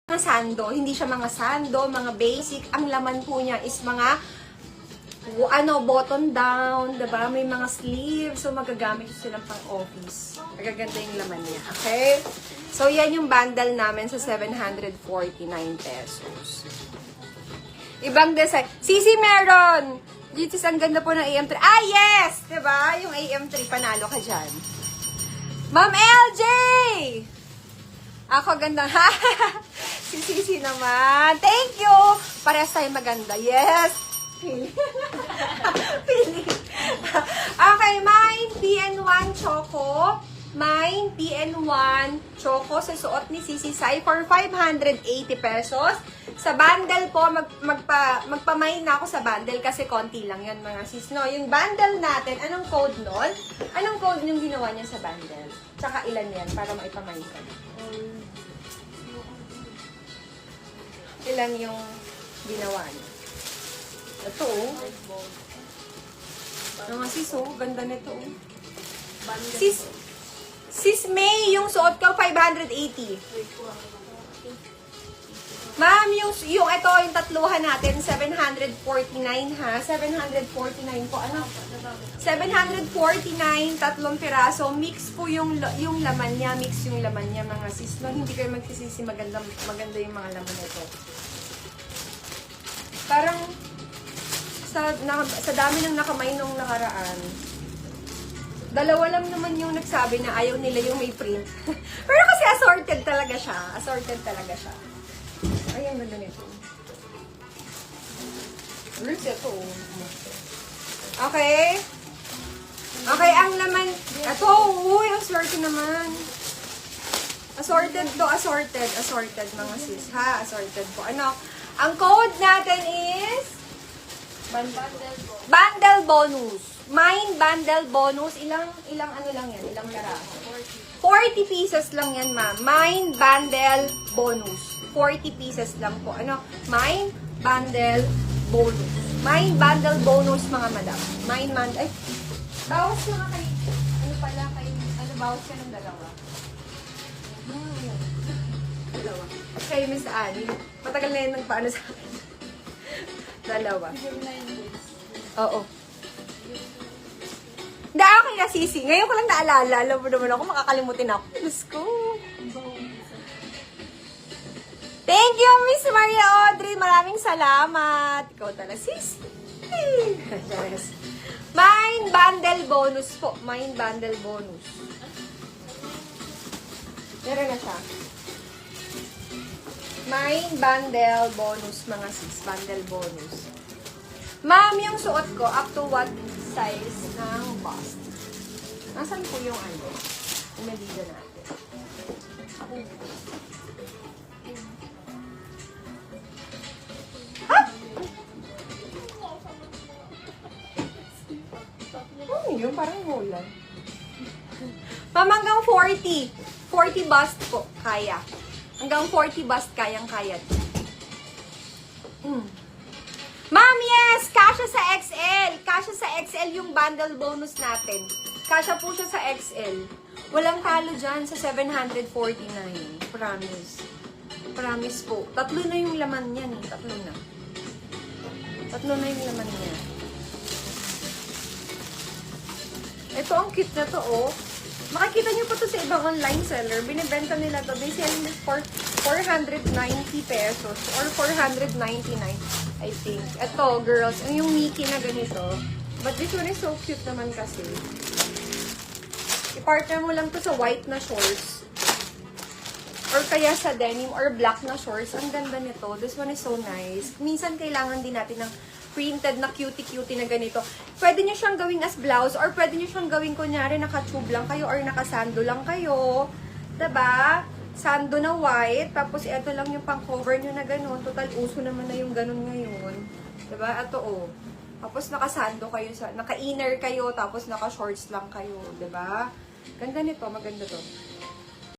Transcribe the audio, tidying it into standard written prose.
Mga sando, hindi siya mga sando, mga basic. Ang laman po niya is mga button down, diba? May mga sleeves, so magagamit silang pang office. Magaganda yung laman niya, okay? So, yan yung bundle namin sa 749 pesos. Ibang design. Sisi, meron! Jitis, ang ganda po ng AM3. Ah, yes! Diba? Yung AM3, panalo ka dyan. Ma'am LJ! Ako ganda. Si Sisi naman. Thank you! Parehas tayo maganda. Yes! Pili. Okay, mine PN1 Choco. Mine PN1 Choco sa suot ni Sisi Sai for 580 pesos. Sa bundle po, magpamine na ako sa bundle kasi konti lang yan mga sis. No, yung bundle natin, anong code nun? Anong code yung ginawa niya sa bundle? Tsaka ilan yan para maipamine ka? Ilan yung ginawa niya? Ito, oh. Mga sis, oh. Ganda nito, oh. Sis May, yung suot ko, 580. Ma'am, yung ito, yung tatluhan natin, 749 ha. 749 po, ano? 749, tatlong piraso. Mix po yung laman niya. Mix yung laman niya, mga sis. No, hindi kayo magsisisi, maganda yung mga laman nito. Parang, sa dami ng nakamay nung nakaraan, dalawa lang naman yung nagsabi na ayaw nila yung may print. Pero kasi assorted talaga siya. Assorted talaga siya. Ayan, ganda nito. Roots ito. Okay. Okay, ang laman. Ito, uy, ang swerte naman. Assorted to, assorted. Assorted, mga sis. Ha, assorted po. Ano? Ang code natin is bundle bonus. Mine bundle bonus. Ilang ano lang yan? Ilang laraso? 40 pieces lang yan, ma'am. Mine bundle bonus. 40 pieces lang po. Ano? Mine bundle bonus. Mine bundle bonus, mga madam. Mine bundle. Ay, bawas mga kay, ano pala, kay, ano, bawas ka ng dalawa. Dalawa. Okay, Miss Annie. Matagal na yun nagpaano sa akin. Dalawa. Oo. Hindi, okay na, Sisi. Ngayon ko lang naalala. Alam mo naman ako, makakalimutin ako. Diyos ko. Thank you, Miss Maria Audrey. Maraming salamat. Ikaw talaga, Sisi. Mine bundle bonus po. Mine bundle bonus. Meron na siya. Mine bundle bonus, mga sis. Bundle bonus. Ma'am, yung suot ko, up to what size ng bust? Nasaan po yung ano? Yung medida natin. Ha? Ano yun? Parang hulan. Ma'am, hanggang 40. 40 bust po. Kaya. Hanggang 40 bust, kayang-kaya. Ma'am, yes! Kasha sa XL. Kasha sa XL yung bundle bonus natin. Kasha po siya sa XL. Walang talo dyan sa 749. Promise. Promise po. Tatlo na yung laman niyan eh. Tatlo na. Tatlo na yung laman niya. Ito, ang cute na to, oh. Makikita niyo po to sa ibang online seller. Binibenta nila to. They sell this for 490 pesos or 499, I think. Ito, girls, yung Mickey na ganito. But this one is so cute naman kasi. I-partner mo lang to sa white na shorts. Or kaya sa denim or black na shorts. Ang ganda nito. This one is so nice. Minsan kailangan din natin ng printed na cutie-cutie na ganito. Pwede nyo siyang gawing as blouse or pwede nyo siyang gawing kunyari naka-tube lang kayo or naka-sando lang kayo. Diba? Sando na white. Tapos ito lang yung pang-cover nyo na ganun. Total uso naman na yung ganun ngayon. Diba? Ito oh. Tapos naka-sando kayo, naka-inner kayo, tapos naka-shorts lang kayo. Diba? Ganda nito. Maganda to.